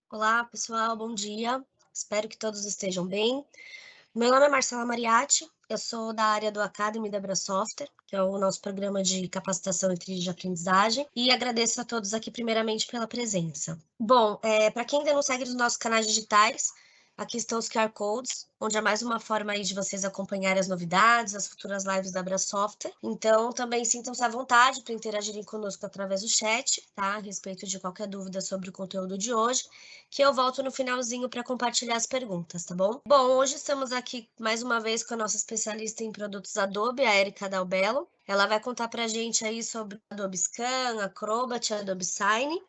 Olá, pessoal, bom dia. Espero que todos estejam bem. Meu nome é Marcela Mariatti, eu sou da área do Academy da Brasoftware, que é o nosso programa de capacitação e trilha de aprendizagem, e agradeço a todos aqui primeiramente pela presença. Bom, para quem ainda não segue os nossos canais digitais, aqui estão os QR Codes, onde é mais uma forma aí de vocês acompanharem as novidades, as futuras lives da Brasoftware. Então, também sintam-se à vontade para interagirem conosco através do chat, tá? A respeito de qualquer dúvida sobre o conteúdo de hoje, que eu volto no finalzinho para compartilhar as perguntas, tá bom? Bom, hoje estamos aqui mais uma vez com a nossa especialista em produtos Adobe, a Erika Dalbello. Ela vai contar para a gente aí sobre Adobe Scan, Acrobat, Adobe Sign.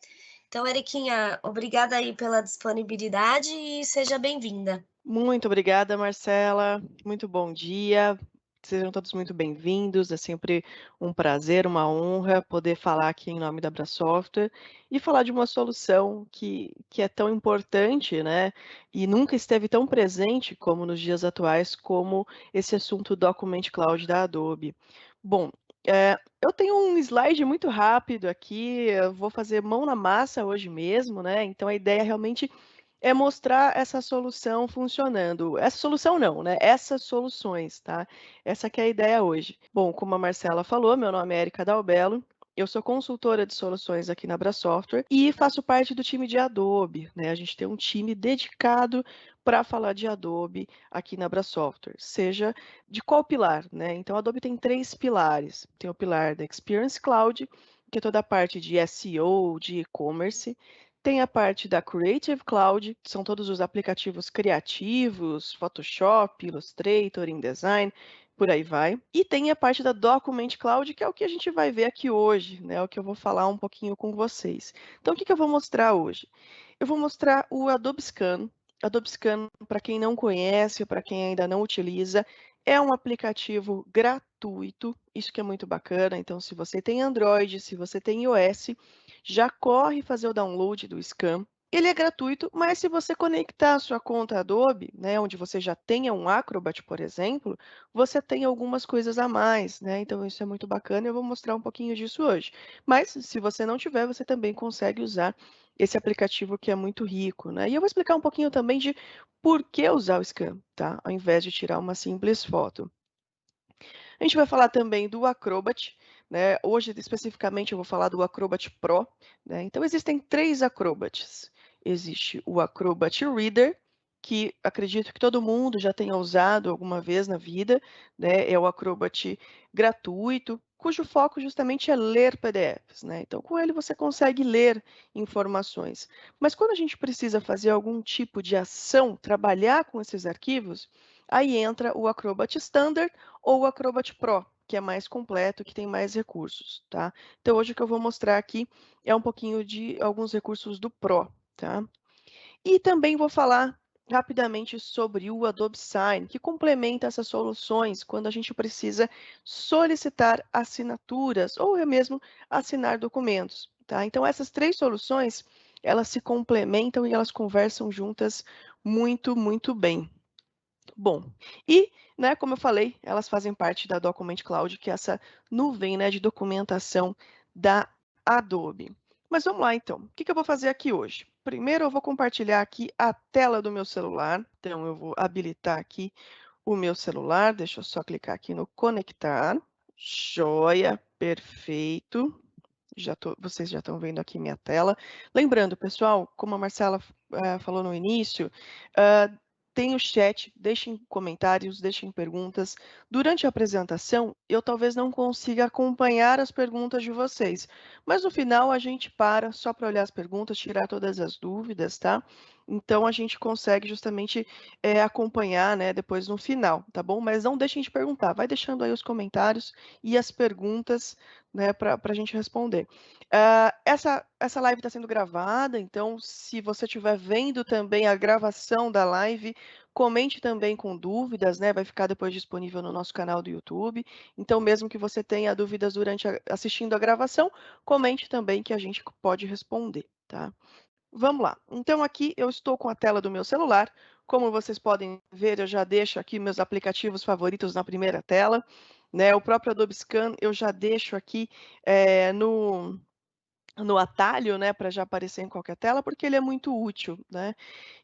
Então, Eriquinha, obrigada aí pela disponibilidade e seja bem-vinda. Muito obrigada, Marcela. Muito bom dia. Sejam todos muito bem-vindos. É sempre um prazer, uma honra poder falar aqui em nome da Brasoftware e falar de uma solução que é tão importante, né? E nunca esteve tão presente como nos dias atuais, como esse assunto Document Cloud da Adobe. Bom, eu tenho um slide muito rápido aqui, eu vou fazer mão na massa hoje mesmo, né? Então a ideia realmente é mostrar essa solução funcionando. Essa solução não, né, essas soluções, tá. Essa que é a ideia hoje. Bom, como a Marcela falou, meu nome é Erika Dalbello, eu sou consultora de soluções aqui na Brasoftware e faço parte do time de Adobe, né, a gente tem um time dedicado para falar de Adobe aqui na Brasoftware, seja de qual pilar, né. Então a Adobe tem 3 pilares, tem o pilar da Experience Cloud, que é toda a parte de SEO, de e-commerce, tem a parte da Creative Cloud, que são todos os aplicativos criativos, Photoshop, Illustrator, InDesign, por aí vai. E tem a parte da Document Cloud, que é o que a gente vai ver aqui hoje, né? O que eu vou falar um pouquinho com vocês. Então, o que eu vou mostrar hoje? Eu vou mostrar o Adobe Scan. Adobe Scan, para quem não conhece, para quem ainda não utiliza, é um aplicativo gratuito, isso que é muito bacana. Então, se você tem Android, se você tem iOS, já corre fazer o download do Scan. Ele é gratuito, mas se você conectar a sua conta Adobe, né, onde você já tenha um Acrobat, por exemplo, você tem algumas coisas a mais, né? Então isso é muito bacana e eu vou mostrar um pouquinho disso hoje. Mas se você não tiver, você também consegue usar esse aplicativo que é muito rico, né? E eu vou explicar um pouquinho também de por que usar o Scan, tá? Ao invés de tirar uma simples foto. A gente vai falar também do Acrobat, né? Hoje, especificamente, eu vou falar do Acrobat Pro, né? Então, existem 3 Acrobats. Existe o Acrobat Reader, que acredito que todo mundo já tenha usado alguma vez na vida, né? É o Acrobat gratuito, cujo foco justamente é ler PDFs, né? Então, com ele você consegue ler informações. Mas quando a gente precisa fazer algum tipo de ação, trabalhar com esses arquivos, aí entra o Acrobat Standard ou o Acrobat Pro, que é mais completo, que tem mais recursos, tá? Então, hoje o que eu vou mostrar aqui é um pouquinho de alguns recursos do Pro, tá? E também vou falar rapidamente sobre o Adobe Sign, que complementa essas soluções quando a gente precisa solicitar assinaturas ou é mesmo assinar documentos, tá? Então, essas 3 soluções, elas se complementam e elas conversam juntas muito, muito bem. Bom, e, né, como eu falei, elas fazem parte da Document Cloud, que é essa nuvem, né, de documentação da Adobe. Mas vamos lá, então. O que que eu vou fazer aqui hoje? Primeiro, eu vou compartilhar aqui a tela do meu celular. Então, eu vou habilitar aqui o meu celular. Deixa eu só clicar aqui no conectar. Joia, perfeito. Vocês já estão vendo aqui minha tela. Lembrando, pessoal, como a Marcela falou no início, ah, tem o chat, deixem comentários, deixem perguntas. Durante a apresentação, eu talvez não consiga acompanhar as perguntas de vocês, mas no final a gente para só para olhar as perguntas, tirar todas as dúvidas, tá? Então a gente consegue justamente acompanhar, né, depois no final, tá bom? Mas não deixem de perguntar, vai deixando aí os comentários e as perguntas, né, para a gente responder. Essa live está sendo gravada, então se você estiver vendo também a gravação da live, comente também com dúvidas, né? Vai ficar depois disponível no nosso canal do YouTube. Então, mesmo que você tenha dúvidas durante assistindo a gravação, comente também que a gente pode responder, tá? Vamos lá. Então, aqui eu estou com a tela do meu celular. Como vocês podem ver, eu já deixo aqui meus aplicativos favoritos na primeira tela, né? O próprio Adobe Scan eu já deixo aqui no no atalho, né, para já aparecer em qualquer tela, porque ele é muito útil, né.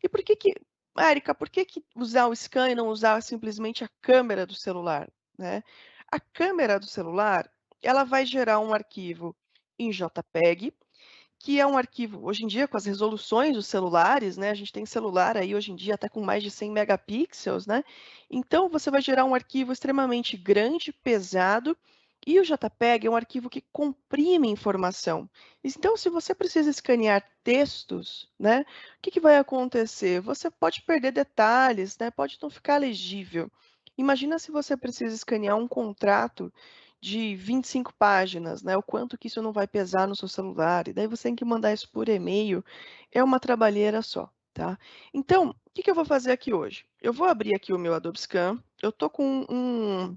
E por que que Érica, por que que usar o scan e não usar simplesmente a câmera do celular, né? A câmera do celular, ela vai gerar um arquivo em JPEG, que é um arquivo hoje em dia com as resoluções dos celulares, né, a gente tem celular aí hoje em dia até com mais de 100 megapixels, né, então você vai gerar um arquivo extremamente grande, pesado, e o JPEG é um arquivo que comprime informação. Então se você precisa escanear textos, né, o que que vai acontecer? Você pode perder detalhes, né, pode não ficar legível. Imagina se você precisa escanear um contrato de 25 páginas, né, o quanto que isso não vai pesar no seu celular, e daí você tem que mandar isso por e-mail, é uma trabalheira só, tá. Então, o que que eu vou fazer aqui hoje? Eu vou abrir aqui o meu Adobe Scan, eu tô com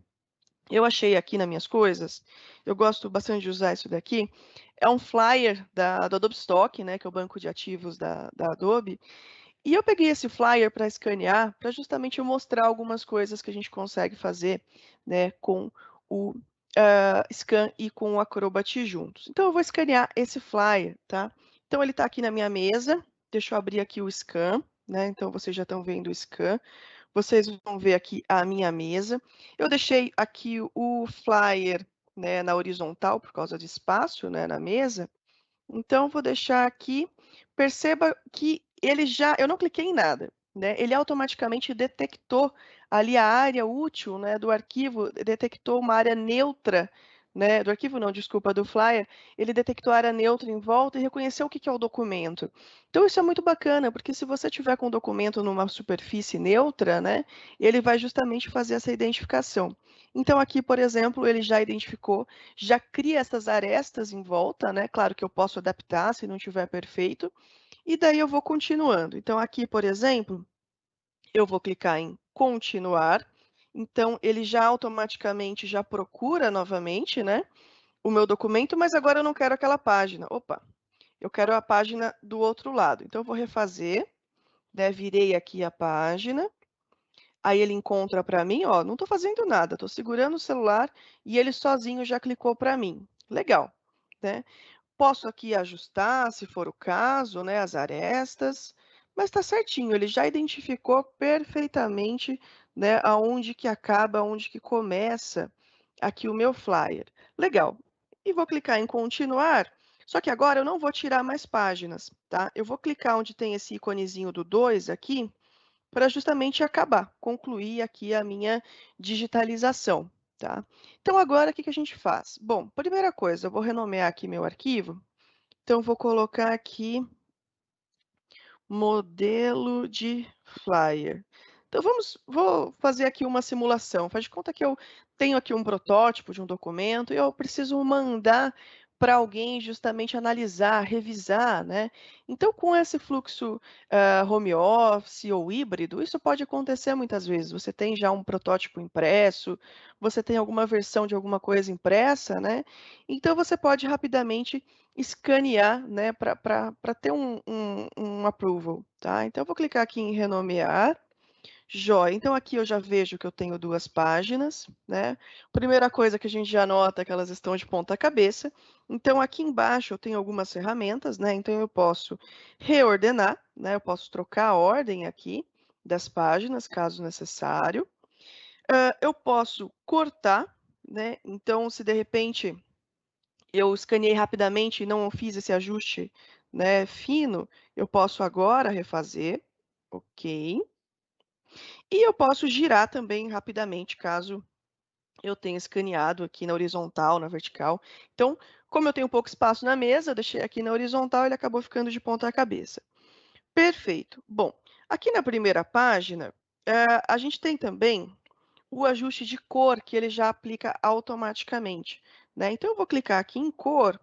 eu achei aqui nas minhas coisas, eu gosto bastante de usar isso daqui, é um flyer do Adobe Stock, né, que é o banco de ativos da Adobe, e eu peguei esse flyer para escanear, para justamente eu mostrar algumas coisas que a gente consegue fazer, né, com o Scan e com o Acrobat juntos. Então eu vou escanear esse flyer, tá? Então ele está aqui na minha mesa, deixa eu abrir aqui o Scan, né? Então vocês já estão vendo o Scan. Vocês vão ver aqui a minha mesa. Eu deixei aqui o flyer, né, na horizontal por causa de espaço, né, na mesa. Então, vou deixar aqui. Perceba que ele já eu não cliquei em nada, né, ele automaticamente detectou ali a área útil, né, do arquivo, detectou uma área neutra, né, do arquivo não, desculpa, do flyer, ele detectou a área neutra em volta e reconheceu o que que é o documento. Então isso é muito bacana, porque se você tiver com o documento numa superfície neutra, né, ele vai justamente fazer essa identificação. Então aqui, por exemplo, ele já identificou, já cria essas arestas em volta, né, claro que eu posso adaptar se não estiver perfeito, e daí eu vou continuando. Então aqui, por exemplo, eu vou clicar em continuar, então ele já automaticamente já procura novamente, né, o meu documento, mas agora eu não quero aquela página. Opa, eu quero a página do outro lado. Então eu vou refazer, né, virei aqui a página, aí ele encontra para mim, ó, não estou fazendo nada, estou segurando o celular e ele sozinho já clicou para mim. Legal, né? Posso aqui ajustar, se for o caso, né, as arestas, mas está certinho, ele já identificou perfeitamente, né, aonde que acaba, aonde que começa aqui o meu flyer. Legal. E vou clicar em continuar, só que agora eu não vou tirar mais páginas, tá? Eu vou clicar onde tem esse iconezinho do 2 aqui, para justamente acabar, concluir aqui a minha digitalização, tá? Então agora o que que a gente faz? Bom, primeira coisa, eu vou renomear aqui meu arquivo, então vou colocar aqui modelo de flyer. Então vou fazer aqui uma simulação. Faz de conta que eu tenho aqui um protótipo de um documento e eu preciso mandar para alguém justamente analisar, revisar, né? Então, com esse fluxo home office ou híbrido, isso pode acontecer muitas vezes. Você tem já um protótipo impresso, você tem alguma versão de alguma coisa impressa, né? Então, você pode rapidamente escanear, né, para ter um approval, tá? Então eu vou clicar aqui em renomear, joia. Então aqui eu já vejo que eu tenho 2 páginas, né? Primeira coisa que a gente já nota é que elas estão de ponta cabeça. Então aqui embaixo eu tenho algumas ferramentas, né? Então eu posso reordenar, né? Eu posso trocar a ordem aqui das páginas, caso necessário. Eu posso cortar, né? Então se de repente eu escaneei rapidamente e não fiz esse ajuste, né, fino, eu posso agora refazer, ok. E eu posso girar também rapidamente, caso eu tenha escaneado aqui na horizontal, na vertical. Então, como eu tenho pouco espaço na mesa, eu deixei aqui na horizontal, ele acabou ficando de ponta cabeça. Perfeito. Bom, aqui na primeira página, a gente tem também o ajuste de cor, que ele já aplica automaticamente, né. Então eu vou clicar aqui em cor,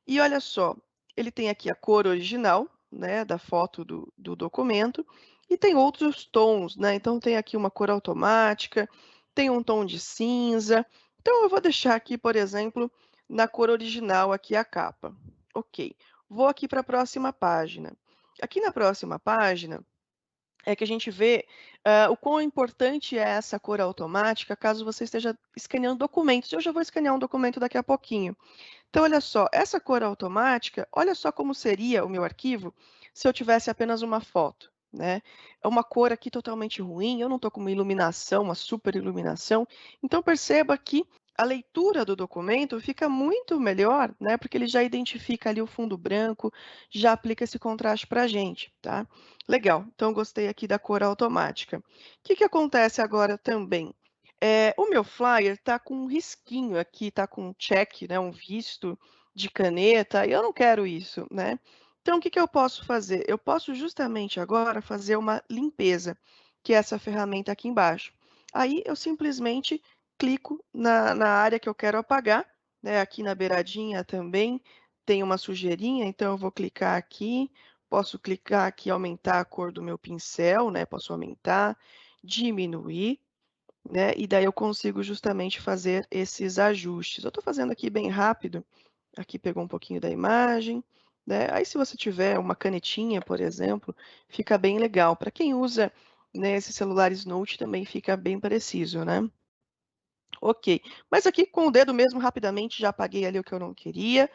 e olha só, ele tem aqui a cor original, né, da foto do documento, e tem outros tons, né? Então tem aqui uma cor automática, tem um tom de cinza. Então eu vou deixar aqui, por exemplo, na cor original aqui a capa. Ok. Vou aqui para a próxima página. Aqui na próxima página, é que a gente vê o quão importante é essa cor automática caso você esteja escaneando documentos. Eu já vou escanear um documento daqui a pouquinho. Então, olha só, essa cor automática, olha só como seria o meu arquivo se eu tivesse apenas uma foto, né? É uma cor aqui totalmente ruim, eu não estou com uma iluminação, uma super iluminação. Então, perceba que a leitura do documento fica muito melhor, né? Porque ele já identifica ali o fundo branco, já aplica esse contraste para a gente, tá? Legal, então gostei aqui da cor automática. O que acontece agora também? O meu flyer está com um risquinho aqui, está com um check, né, um visto de caneta, e eu não quero isso, né? Então, o que eu posso fazer? Eu posso justamente agora fazer uma limpeza, que é essa ferramenta aqui embaixo. Aí eu simplesmente clico na área que eu quero apagar, né? Aqui na beiradinha também tem uma sujeirinha, então eu vou clicar aqui, posso clicar aqui e aumentar a cor do meu pincel, né? Posso aumentar, diminuir, né? E daí eu consigo justamente fazer esses ajustes. Eu estou fazendo aqui bem rápido, aqui pegou um pouquinho da imagem, né? Aí se você tiver uma canetinha, por exemplo, fica bem legal. Para quem usa, né, esses celulares Note também fica bem preciso, né? Ok, mas aqui com o dedo mesmo, rapidamente, já apaguei ali o que eu não queria,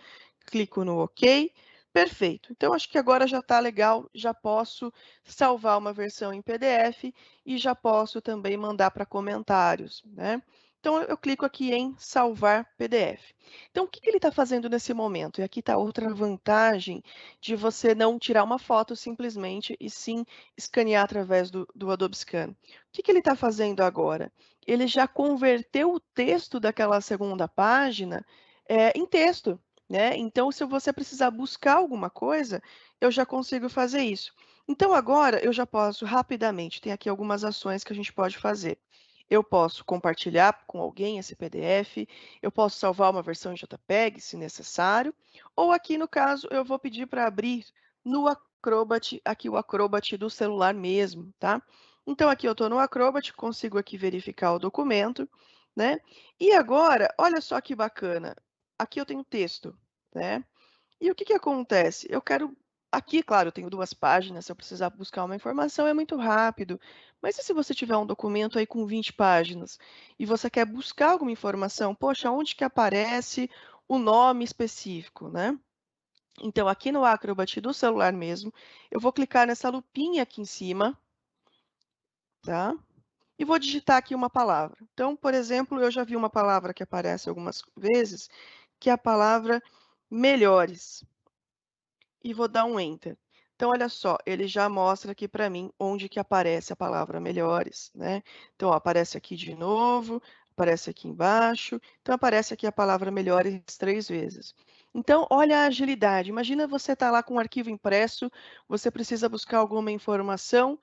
clico no OK, perfeito. Então, acho que agora já está legal, já posso salvar uma versão em PDF e já posso também mandar para comentários, né? Então, eu clico aqui em salvar PDF. Então, o que ele está fazendo nesse momento? E aqui está outra vantagem de você não tirar uma foto simplesmente e sim escanear através do Adobe Scan. O que ele está fazendo agora? Ele já converteu o texto daquela segunda página em texto, né? Então, se você precisar buscar alguma coisa, eu já consigo fazer isso. Então, agora eu já posso rapidamente, tem aqui algumas ações que a gente pode fazer. Eu posso compartilhar com alguém esse PDF, eu posso salvar uma versão em JPEG, se necessário, ou aqui no caso eu vou pedir para abrir no Acrobat, aqui o Acrobat do celular mesmo, tá? Então, aqui eu estou no Acrobat, consigo aqui verificar o documento, né? E agora, olha só que bacana, aqui eu tenho texto, né? E o que acontece? Eu quero aqui, claro, eu tenho 2 páginas, se eu precisar buscar uma informação é muito rápido, mas e se você tiver um documento aí com 20 páginas e você quer buscar alguma informação? Poxa, onde que aparece o nome específico, né? Então, aqui no Acrobat do celular mesmo, eu vou clicar nessa lupinha aqui em cima, tá? E vou digitar aqui uma palavra. Então, por exemplo, eu já vi uma palavra que aparece algumas vezes, que é a palavra melhores. E vou dar um Enter. Então, olha só, ele já mostra aqui para mim onde que aparece a palavra melhores, né? Então, ó, aparece aqui de novo, aparece aqui embaixo. Então, aparece aqui a palavra melhores 3 vezes. Então, olha a agilidade. Imagina você estar lá com um arquivo impresso, você precisa buscar alguma informação,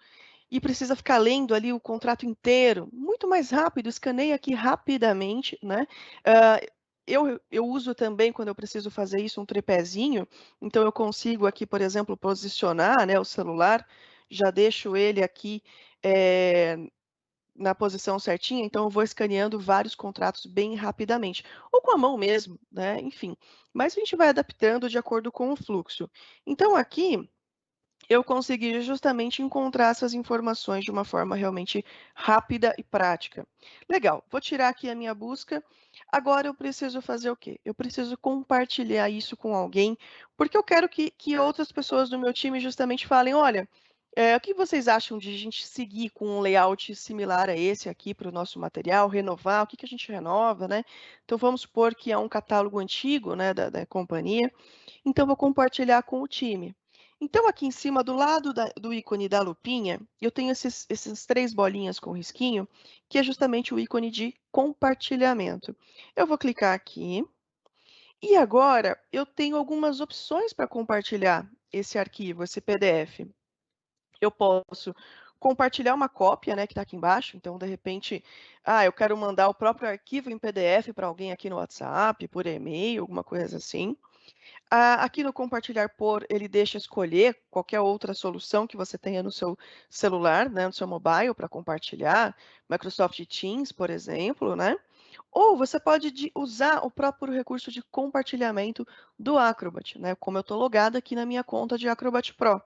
e precisa ficar lendo ali o contrato inteiro, muito mais rápido, escaneia aqui rapidamente, né? Ah, eu uso também, quando eu preciso fazer isso, um tripézinho, então eu consigo aqui, por exemplo, posicionar, né, o celular, já deixo ele aqui na posição certinha, então eu vou escaneando vários contratos bem rapidamente, ou com a mão mesmo, né? Enfim, mas a gente vai adaptando de acordo com o fluxo. Então aqui eu consegui justamente encontrar essas informações de uma forma realmente rápida e prática. Legal, vou tirar aqui a minha busca. Agora eu preciso fazer o quê? Eu preciso compartilhar isso com alguém, porque eu quero que outras pessoas do meu time justamente falem, olha, o que vocês acham de a gente seguir com um layout similar a esse aqui para o nosso material, renovar, o que a gente renova, né? Então vamos supor que é um catálogo antigo, né, da companhia, então vou compartilhar com o time. Então, aqui em cima, do lado do ícone da lupinha, eu tenho esses 3 bolinhas com risquinho, que é justamente o ícone de compartilhamento. Eu vou clicar aqui, e agora eu tenho algumas opções para compartilhar esse arquivo, esse PDF. Eu posso compartilhar uma cópia, né, que está aqui embaixo, então, de repente, eu quero mandar o próprio arquivo em PDF para alguém aqui no WhatsApp, por e-mail, alguma coisa assim. Aqui no compartilhar por, ele deixa escolher qualquer outra solução que você tenha no seu celular, né, no seu mobile para compartilhar, Microsoft Teams, por exemplo, né? Ou você pode usar o próprio recurso de compartilhamento do Acrobat, né? Como eu estou logada aqui na minha conta de Acrobat Pro.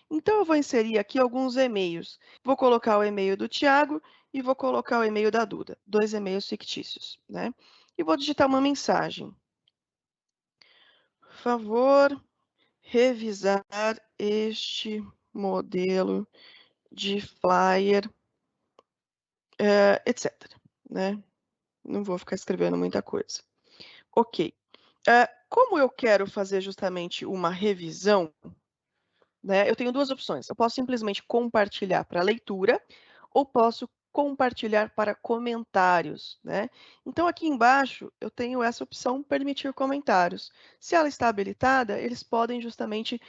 Então, eu vou inserir aqui alguns e-mails. Vou colocar o e-mail do Tiago e vou colocar o e-mail da Duda, 2 e-mails fictícios, né? E vou digitar uma mensagem. Por favor, revisar este modelo de flyer, etc. Né? Não vou ficar escrevendo muita coisa. Ok. Como eu quero fazer justamente uma revisão, né, eu tenho duas opções. Eu posso simplesmente compartilhar para leitura ou posso compartilhar para comentários, né? Então, aqui embaixo, eu tenho essa opção, permitir comentários. Se ela está habilitada, eles podem justamente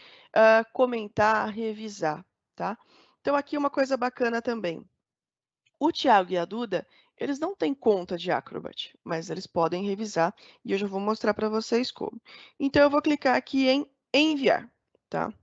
comentar, revisar, tá? Então, aqui uma coisa bacana também. O Tiago e a Duda, eles não têm conta de Acrobat, mas eles podem revisar e eu já vou mostrar para vocês como. Então, eu vou clicar aqui em enviar, tá?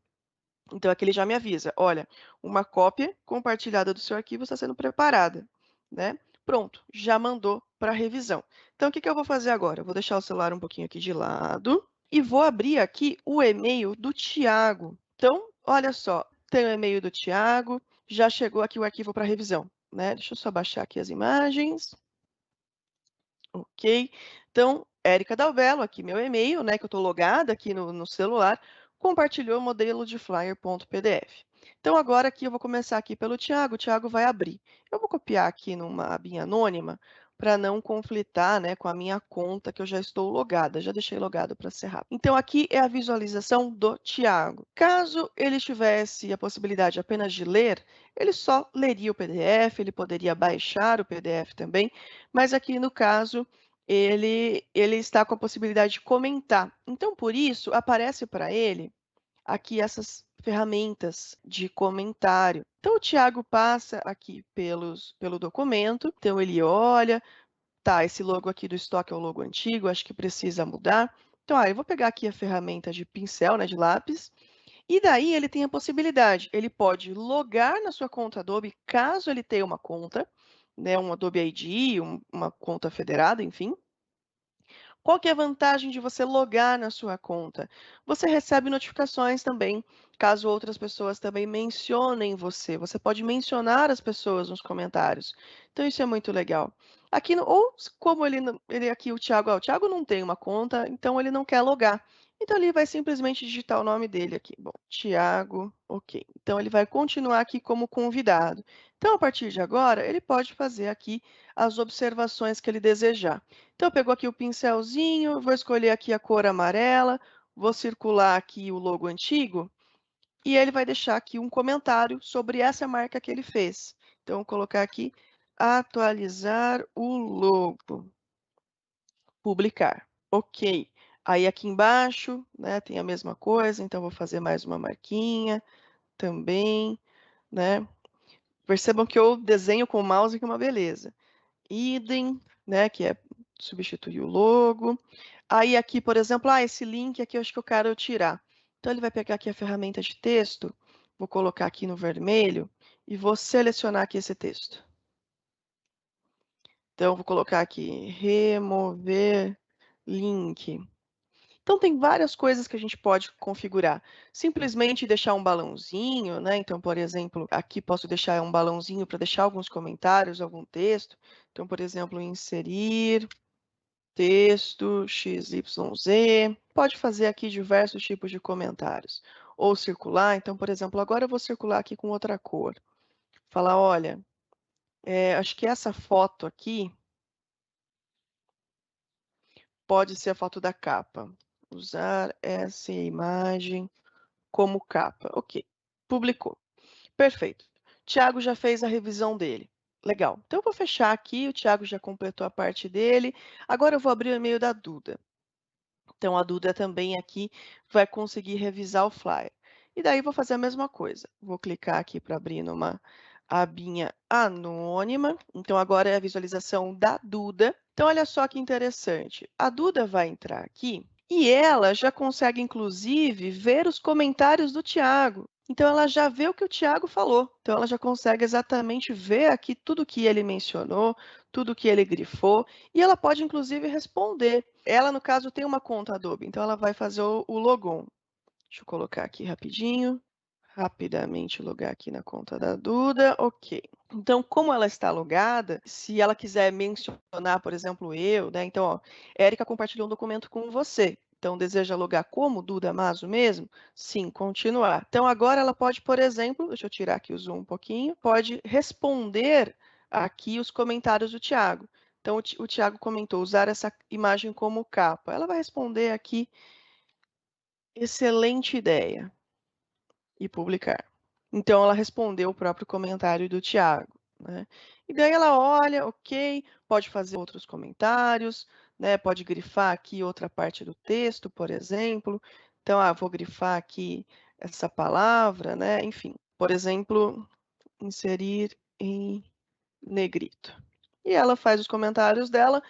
Então, aqui ele já me avisa, olha, uma cópia compartilhada do seu arquivo está sendo preparada, né? Pronto, já mandou para revisão. Então, o que eu vou fazer agora? Eu vou deixar o celular um pouquinho aqui de lado e vou abrir aqui o e-mail do Tiago. Então, olha só, tem o e-mail do Tiago, já chegou aqui o arquivo para revisão, né? Deixa eu só baixar aqui as imagens. Ok. Então, Érica Dalbello, aqui meu e-mail, né, que eu estou logada aqui no celular, compartilhou o modelo de flyer.pdf. Então, agora aqui eu vou começar aqui pelo Tiago, o Tiago vai abrir. Eu vou copiar aqui numa abinha anônima para não conflitar, né, com a minha conta que eu já estou logada, já deixei logado para ser rápido. Então, aqui é a visualização do Tiago. Caso ele tivesse a possibilidade apenas de ler, ele só leria o PDF, ele poderia baixar o PDF também, mas aqui no caso ele está com a possibilidade de comentar. Então, por isso, aparece para ele aqui essas ferramentas de comentário. Então, o Tiago passa aqui pelo documento, então ele olha, tá, esse logo aqui do estoque é o logo antigo, acho que precisa mudar. Então, eu vou pegar aqui a ferramenta de pincel, né, de lápis, e daí ele tem a possibilidade, ele pode logar na sua conta Adobe, caso ele tenha uma conta, né, um Adobe ID, uma conta federada, enfim. Qual que é a vantagem de você logar na sua conta? Você recebe notificações também, caso outras pessoas também mencionem você. Você pode mencionar as pessoas nos comentários. Então, isso é muito legal. Aqui, ou como ele aqui, o Thiago não tem uma conta, então ele não quer logar. Então, ele vai simplesmente digitar o nome dele aqui. Bom, Thiago, ok. Então, ele vai continuar aqui como convidado. Então, a partir de agora, ele pode fazer aqui as observações que ele desejar. Então, eu pego aqui o pincelzinho, vou escolher aqui a cor amarela, vou circular aqui o logo antigo, e ele vai deixar aqui um comentário sobre essa marca que ele fez. Então, vou colocar aqui, atualizar o logo, publicar. Ok. Aí, aqui embaixo, né, tem a mesma coisa, então, vou fazer mais uma marquinha também, né. Percebam que eu desenho com o mouse, que é uma beleza. Idem, né, que é substituir o logo. Aí aqui, por exemplo, esse link aqui eu acho que eu quero tirar. Então ele vai pegar aqui a ferramenta de texto, vou colocar aqui no vermelho e vou selecionar aqui esse texto. Então vou colocar aqui remover link. Então tem várias coisas que a gente pode configurar. Simplesmente deixar um balãozinho, né? Então, por exemplo, aqui posso deixar um balãozinho para deixar alguns comentários, algum texto. Então, por exemplo, inserir texto XYZ. Pode fazer aqui diversos tipos de comentários. Ou circular. Então, por exemplo, agora eu vou circular aqui com outra cor. Falar, olha, acho que essa foto aqui pode ser a foto da capa. Usar essa imagem como capa. Ok, publicou. Perfeito. Tiago já fez a revisão dele. Legal. Então, eu vou fechar aqui, o Tiago já completou a parte dele. Agora eu vou abrir o e-mail da Duda. Então, a Duda também aqui vai conseguir revisar o flyer. E daí, vou fazer a mesma coisa. Vou clicar aqui para abrir numa abinha anônima. Então, agora é a visualização da Duda. Então, olha só que interessante. A Duda vai entrar aqui e ela já consegue, inclusive, ver os comentários do Tiago. Então, ela já vê o que o Tiago falou. Então, ela já consegue exatamente ver aqui tudo que ele mencionou, tudo que ele grifou, e ela pode, inclusive, responder. Ela, no caso, tem uma conta Adobe, então ela vai fazer o logon. Deixa eu colocar aqui rapidinho. rapidamente logar aqui na conta da Duda, ok. Então, como ela está logada, se ela quiser mencionar, por exemplo, eu, né? Então, ó, Érica compartilhou um documento com você. Então, deseja logar como Duda Maso mesmo? Sim, continuar. Então, agora ela pode, por exemplo, deixa eu tirar aqui o zoom um pouquinho, pode responder aqui os comentários do Tiago. Então, o Tiago comentou usar essa imagem como capa. Ela vai responder aqui, excelente ideia, e publicar. Então, ela respondeu o próprio comentário do Tiago, né? E daí ela olha, ok, pode fazer outros comentários, né? Pode grifar aqui outra parte do texto, por exemplo. Então, vou grifar aqui essa palavra, né? Enfim, por exemplo, inserir em negrito. E ela faz os comentários dela.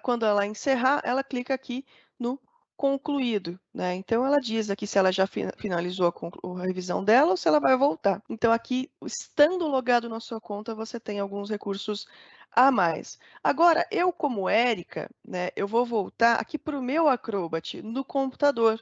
Quando ela encerrar, ela clica aqui no concluído, né? Então ela diz aqui se ela já finalizou a revisão dela ou se ela vai voltar. Então aqui, estando logado na sua conta, você tem alguns recursos a mais. Agora, eu como Érica, né, eu vou voltar aqui para o meu Acrobat no computador,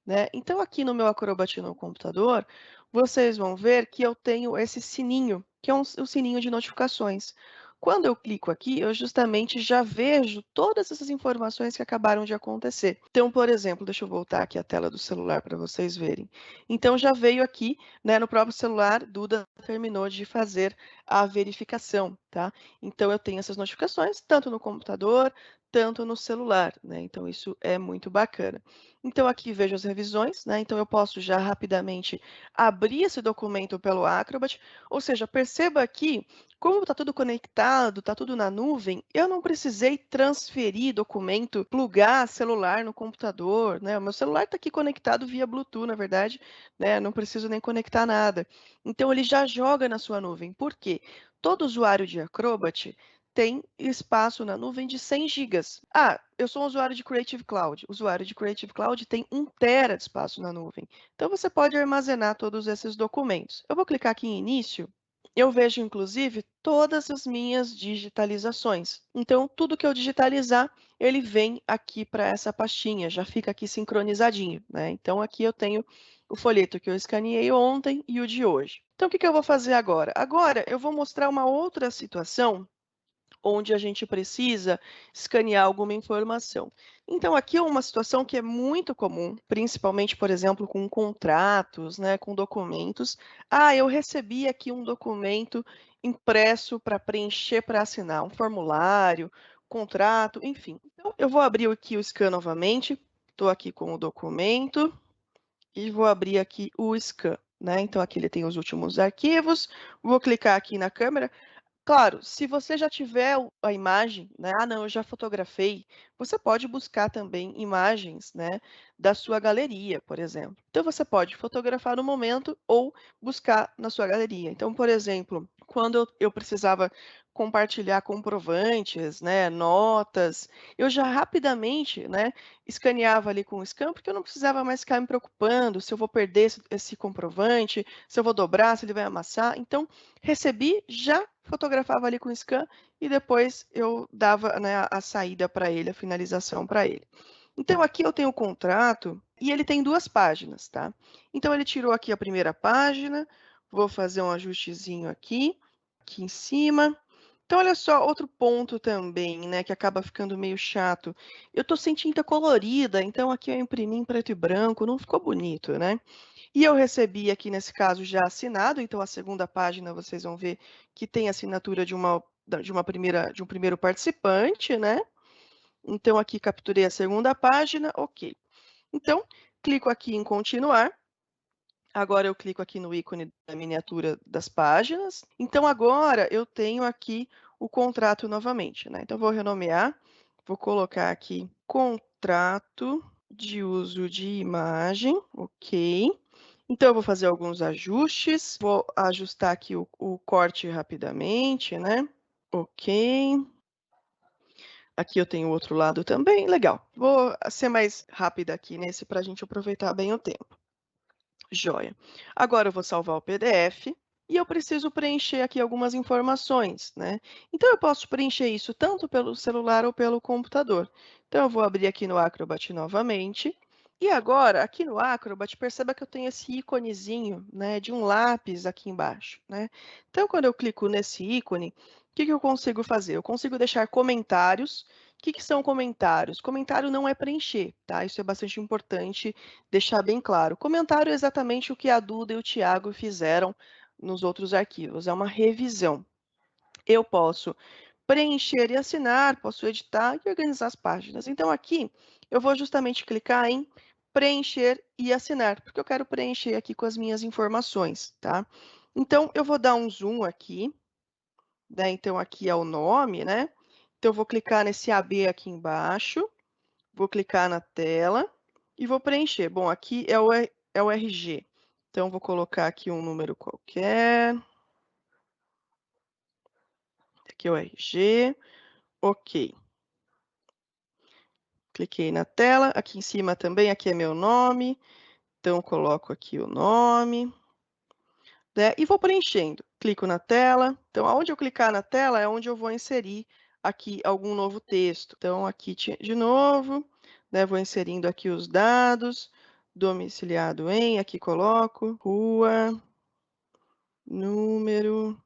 né? Então aqui no meu Acrobat no computador, vocês vão ver que eu tenho esse sininho, que é o sininho de notificações. Quando eu clico aqui, eu justamente já vejo todas essas informações que acabaram de acontecer. Então, por exemplo, deixa eu voltar aqui a tela do celular para vocês verem. Então, já veio aqui, né, no próprio celular, Duda terminou de fazer a verificação, tá? Então, eu tenho essas notificações, tanto no computador, tanto no celular, né? Então, isso é muito bacana. Então, aqui vejo as revisões, né? Então, eu posso já rapidamente abrir esse documento pelo Acrobat, ou seja, perceba aqui como está tudo conectado, está tudo na nuvem, eu não precisei transferir documento, plugar celular no computador, né? O meu celular está aqui conectado via Bluetooth, na verdade, né? Não preciso nem conectar nada. Então, ele já joga na sua nuvem. Por quê? Todo usuário de Acrobat tem espaço na nuvem de 100 gigas. Eu sou um usuário de Creative Cloud. O usuário de Creative Cloud tem 1 tera de espaço na nuvem. Então, você pode armazenar todos esses documentos. Eu vou clicar aqui em Início. Eu vejo, inclusive, todas as minhas digitalizações. Então, tudo que eu digitalizar, ele vem aqui para essa pastinha, já fica aqui sincronizadinho, né? Então, aqui eu tenho o folheto que eu escaneei ontem e o de hoje. Então, o que eu vou fazer agora? Agora, eu vou mostrar uma outra situação onde a gente precisa escanear alguma informação. Então, aqui é uma situação que é muito comum, principalmente, por exemplo, com contratos, né, com documentos. Eu recebi aqui um documento impresso para preencher, para assinar, um formulário, contrato, enfim. Então, eu vou abrir aqui o Scan novamente, estou aqui com o documento e vou abrir aqui o Scan, né? Então, aqui ele tem os últimos arquivos, vou clicar aqui na câmera. Claro, se você já tiver a imagem, né? Não, eu já fotografei, você pode buscar também imagens, né, da sua galeria, por exemplo. Então, você pode fotografar no momento ou buscar na sua galeria. Então, por exemplo, quando eu precisava compartilhar comprovantes, né, notas, eu já rapidamente, né, escaneava ali com o scan, porque eu não precisava mais ficar me preocupando se eu vou perder esse comprovante, se eu vou dobrar, se ele vai amassar. Então, recebi, já fotografava ali com o scan e depois eu dava, né, a saída para ele, a finalização para ele. Então, aqui eu tenho o contrato e ele tem 2 páginas, tá? Então, ele tirou aqui a primeira página, vou fazer um ajustezinho aqui em cima. Então, olha só, outro ponto também, né, que acaba ficando meio chato. Eu estou sem tinta colorida, então aqui eu imprimi em preto e branco, não ficou bonito, né? E eu recebi aqui, nesse caso, já assinado, então a segunda página vocês vão ver que tem assinatura de um primeiro participante, né? Então, aqui capturei a segunda página, ok. Então, clico aqui em continuar. Agora eu clico aqui no ícone da miniatura das páginas. Então, agora eu tenho aqui o contrato novamente, né? Então, vou renomear, vou colocar aqui contrato de uso de imagem, ok. Então, eu vou fazer alguns ajustes, vou ajustar aqui o corte rapidamente, né? Ok. Aqui eu tenho o outro lado também, legal. Vou ser mais rápida aqui nesse para a gente aproveitar bem o tempo. Joia. Agora eu vou salvar o PDF e eu preciso preencher aqui algumas informações, né? Então eu posso preencher isso tanto pelo celular ou pelo computador. Então eu vou abrir aqui no Acrobat novamente E agora, aqui no Acrobat, perceba que eu tenho esse íconezinho, né, de um lápis aqui embaixo, né? Então, quando eu clico nesse ícone, o que que eu consigo fazer? Eu consigo deixar comentários. O que que são comentários? Comentário não é preencher, tá? Isso é bastante importante deixar bem claro. Comentário é exatamente o que a Duda e o Thiago fizeram nos outros arquivos, é uma revisão. Eu posso preencher e assinar, posso editar e organizar as páginas. Então, aqui, eu vou justamente clicar em preencher e assinar, porque eu quero preencher aqui com as minhas informações, tá? Então, eu vou dar um zoom aqui, né? Então, aqui é o nome, né? Então, eu vou clicar nesse AB aqui embaixo, vou clicar na tela e vou preencher. Bom, aqui é o RG. Então, vou colocar aqui um número qualquer. Aqui é o RG. Ok. Cliquei na tela, aqui em cima também, aqui é meu nome, então coloco aqui o nome, né, e vou preenchendo. Clico na tela, então aonde eu clicar na tela é onde eu vou inserir aqui algum novo texto. Então aqui de novo, né, vou inserindo aqui os dados, domiciliado em, aqui coloco, rua, número,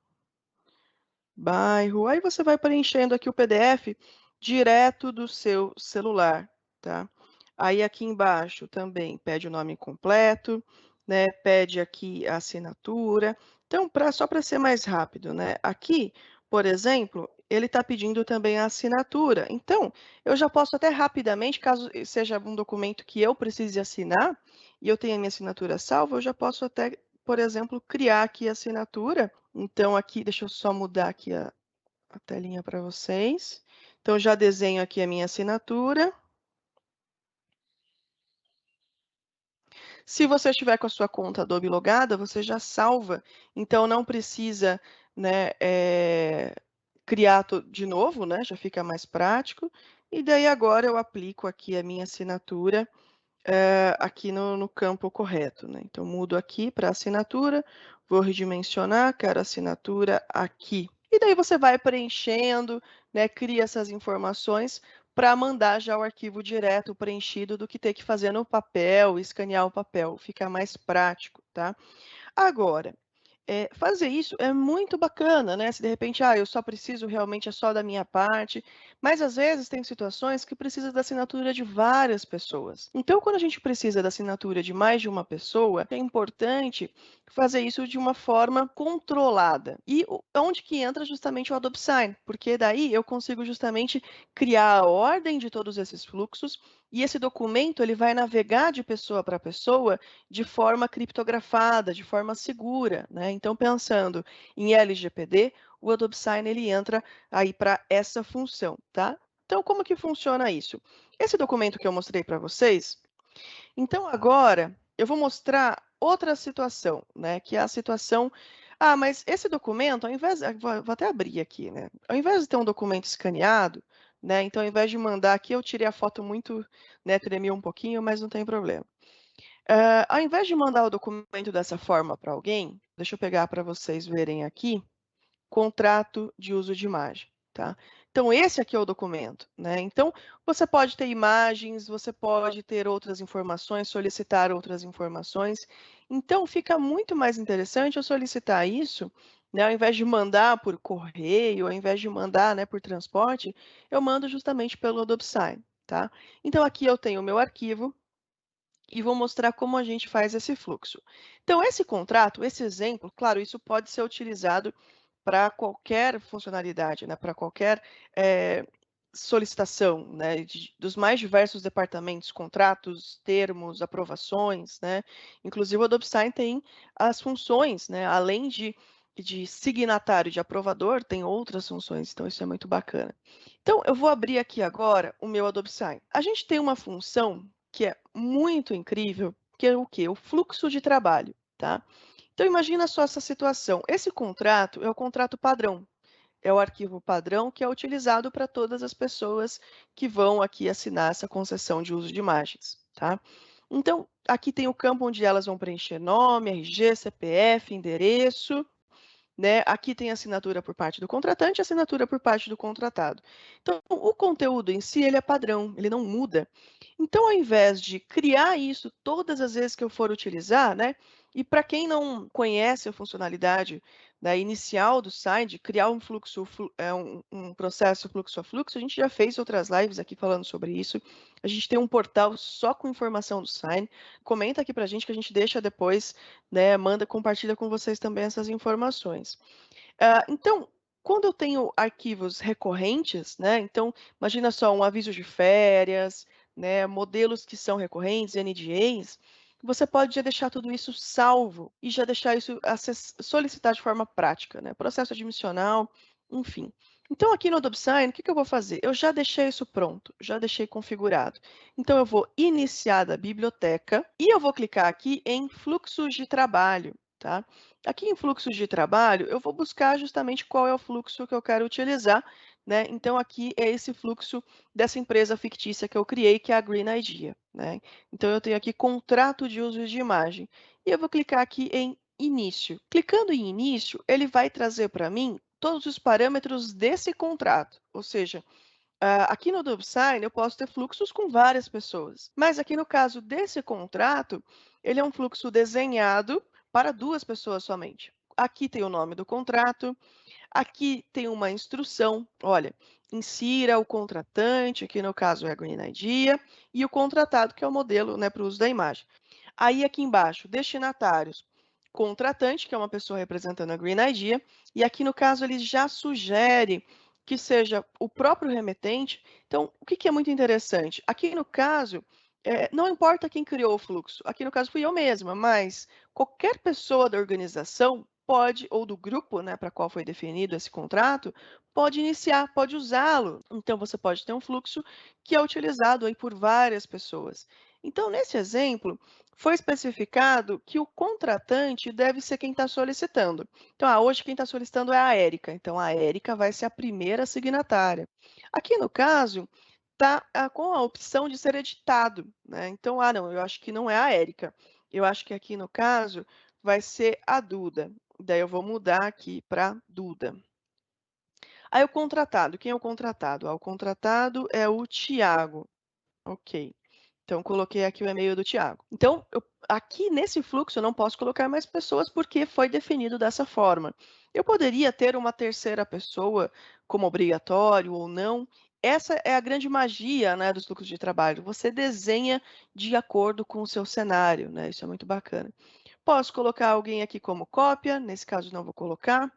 bairro, aí você vai preenchendo aqui o PDF direto do seu celular, tá? Aí aqui embaixo também pede o nome completo, né? Pede aqui a assinatura. Então, só para ser mais rápido, né? Aqui, por exemplo, ele está pedindo também a assinatura. Então, eu já posso até rapidamente, caso seja um documento que eu precise assinar e eu tenha minha assinatura salva, eu já posso até, por exemplo, criar aqui a assinatura. Então, aqui, deixa eu só mudar aqui a telinha para vocês. Então, já desenho aqui a minha assinatura. Se você estiver com a sua conta Adobe logada, você já salva, então não precisa, né, criar de novo, né, já fica mais prático. E daí agora eu aplico aqui a minha assinatura aqui no campo correto, né? Então, mudo aqui para assinatura, vou redimensionar, quero assinatura aqui. E daí você vai preenchendo, né, cria essas informações para mandar já o arquivo direto preenchido do que ter que fazer no papel, escanear o papel, fica mais prático, tá? Agora, fazer isso é muito bacana, né? Se de repente, eu só preciso realmente é só da minha parte, mas às vezes tem situações que precisa da assinatura de várias pessoas. Então, quando a gente precisa da assinatura de mais de uma pessoa, é importante fazer isso de uma forma controlada. E onde que entra justamente o Adobe Sign, porque daí eu consigo justamente criar a ordem de todos esses fluxos e esse documento ele vai navegar de pessoa para pessoa de forma criptografada, de forma segura, né? Então, pensando em LGPD, o Adobe Sign ele entra aí para essa função, tá? Então, como que funciona isso? Esse documento que eu mostrei para vocês, então agora eu vou mostrar outra situação, né? Que é a situação. Mas esse documento, ao invés. Vou até abrir aqui, né? Ao invés de ter um documento escaneado, né? Então, ao invés de mandar aqui, eu tirei a foto muito, né? Tremeu um pouquinho, mas não tem problema. Ao invés de mandar o documento dessa forma para alguém, deixa eu pegar para vocês verem aqui, contrato de uso de imagem, tá? Então, esse aqui é o documento, né? Então, você pode ter imagens, você pode ter outras informações, solicitar outras informações. Então, fica muito mais interessante eu solicitar isso, né? Ao invés de mandar por correio, ao invés de mandar, né, por transporte, eu mando justamente pelo Adobe Sign, tá? Então, aqui eu tenho o meu arquivo, e vou mostrar como a gente faz esse fluxo. Então, esse contrato, esse exemplo, claro, isso pode ser utilizado para qualquer funcionalidade, né, para qualquer solicitação, né, dos mais diversos departamentos, contratos, termos, aprovações, né, inclusive o Adobe Sign tem as funções, né, além de signatário, de aprovador, tem outras funções, então isso é muito bacana. Então, eu vou abrir aqui agora o meu Adobe Sign. A gente tem uma função que é muito incrível, que é o quê? O fluxo de trabalho, tá? Então, imagina só essa situação. Esse contrato é o contrato padrão, é o arquivo padrão que é utilizado para todas as pessoas que vão aqui assinar essa concessão de uso de imagens, tá? Então, aqui tem o campo onde elas vão preencher nome, RG, CPF, endereço, né? Aqui tem assinatura por parte do contratante e assinatura por parte do contratado. Então, o conteúdo em si, ele é padrão, ele não muda. Então, ao invés de criar isso todas as vezes que eu for utilizar, né? E para quem não conhece a funcionalidade da inicial do site, criar um fluxo, um processo fluxo a fluxo, a gente já fez outras lives aqui falando sobre isso. A gente tem um portal só com informação do site. Comenta aqui para a gente que a gente deixa depois, né? Compartilha com vocês também essas informações. Então, quando eu tenho arquivos recorrentes, né? Então, imagina só um aviso de férias, né? Modelos que são recorrentes, NDAs, você pode já deixar tudo isso salvo e já deixar isso solicitar de forma prática, né? Processo admissional, enfim. Então, aqui no Adobe Sign, o que eu vou fazer? Eu já deixei isso pronto, já deixei configurado. Então, eu vou iniciar da biblioteca e eu vou clicar aqui em fluxos de trabalho, tá? Aqui em fluxos de trabalho, eu vou buscar justamente qual é o fluxo que eu quero utilizar, né? Então, aqui é esse fluxo dessa empresa fictícia que eu criei, que é a Green Idea, né? Então, eu tenho aqui contrato de uso de imagem. E eu vou clicar aqui em início. Clicando em início, ele vai trazer para mim todos os parâmetros desse contrato, ou seja, aqui no DoubleSign eu posso ter fluxos com várias pessoas, mas aqui no caso desse contrato, ele é um fluxo desenhado para 2 pessoas somente. Aqui tem o nome do contrato, aqui tem uma instrução, olha, insira o contratante, aqui no caso é a Green Idea, e o contratado, que é o modelo, né, para o uso da imagem. Aí aqui embaixo, destinatários, contratante, que é uma pessoa representando a Green Idea, e aqui no caso ele já sugere que seja o próprio remetente. Então, o que é muito interessante? Aqui no caso, não importa quem criou o fluxo, aqui no caso fui eu mesma, mas qualquer pessoa da organização pode, ou do grupo, né, para qual foi definido esse contrato, pode iniciar, pode usá-lo. Então, você pode ter um fluxo que é utilizado aí por várias pessoas. Então, nesse exemplo, foi especificado que o contratante deve ser quem está solicitando. Então, hoje quem está solicitando é a Érica. Então, a Érica vai ser a primeira signatária. Aqui no caso, está com a opção de ser editado, né? Então, não, eu acho que não é a Érica. Eu acho que aqui no caso vai ser a Duda. Daí eu vou mudar aqui para Duda. Aí o contratado, quem é o contratado? O contratado é o Tiago. Ok. Então, coloquei aqui o e-mail do Tiago. Então, aqui nesse fluxo eu não posso colocar mais pessoas porque foi definido dessa forma. Eu poderia ter uma terceira pessoa como obrigatório ou não. Essa é a grande magia, né, dos fluxos de trabalho. Você desenha de acordo com o seu cenário, né? Isso é muito bacana. Posso colocar alguém aqui como cópia, nesse caso não vou colocar.